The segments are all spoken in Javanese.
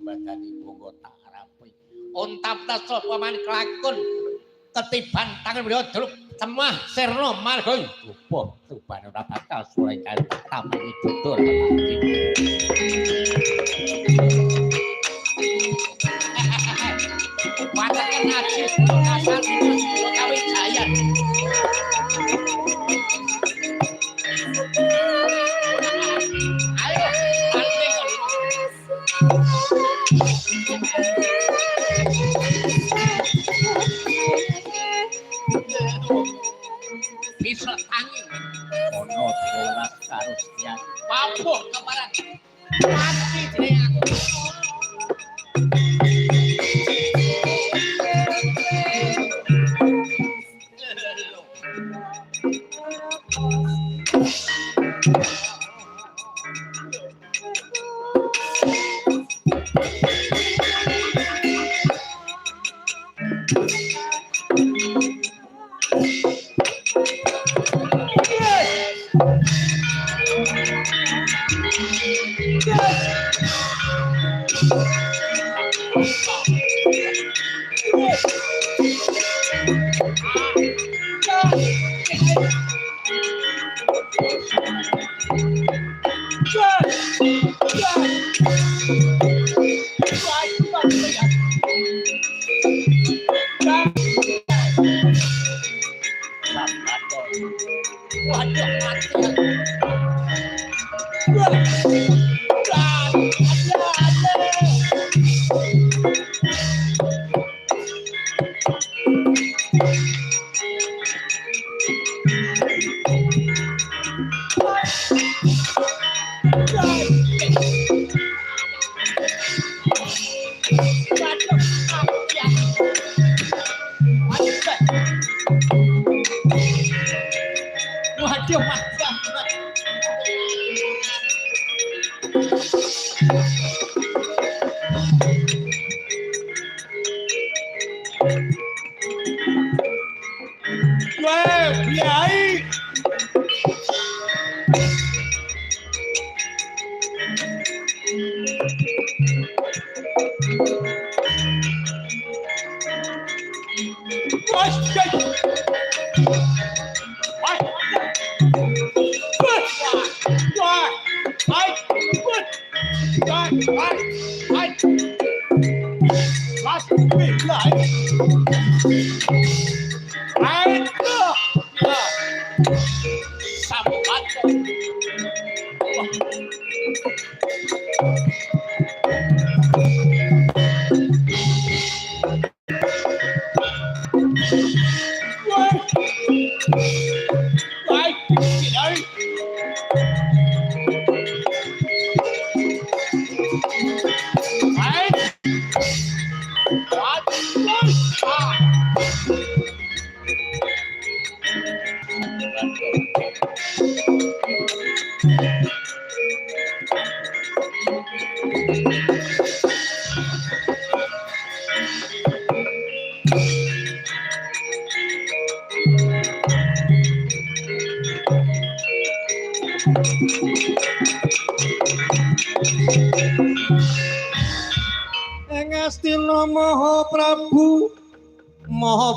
sembadani bongo tak rapi. Untap tas sapa man kelakon ketiban tangan beliau dulu semah sirna marga tubuh tuban ora bakal sulai kaya tamani tutur Wadah najis kasar kawi jaya ayo tanding bisa tangi ono diwelas karo Setia papuh keparan mati jeneng aku Ngastina Maha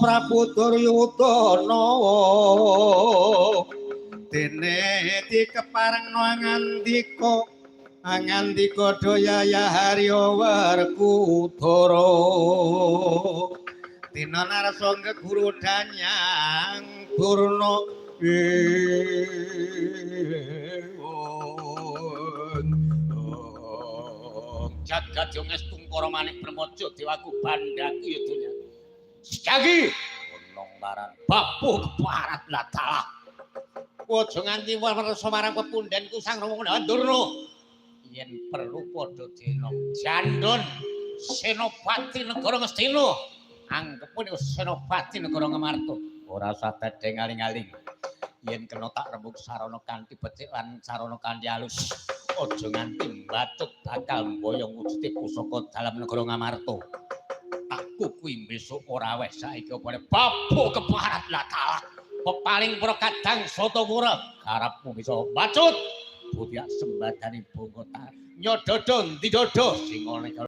Prabu Duryudana dene dikeparengno ngandika daya Harya Werkudara dina Narasangga Guru Danyang Durna jagat yo ngestungkara manik Brahmaja dewaku bandhaku ya donya Sekagi gunung laran bapuh keparat latalah aja nganti wersa marang pepundhenku Sang Rama Durna yen perlu padha dina jandon Senopati negara Ngastina anggepune Senopati negara Ngamarta ora usah dedeng aling-aling yen kena tak rembug sarana kanthi becik lan sarana kanthi alus aja nganti mbatut bakal mboyong wujude pusaka dalam negara Ngamarta aku kuwi besok ora wis saiki opane babu keparat latalah pepaling para kadang Satamura karepmu bisa bacut budya sembadani bongko tar nyododo ndi dodo sing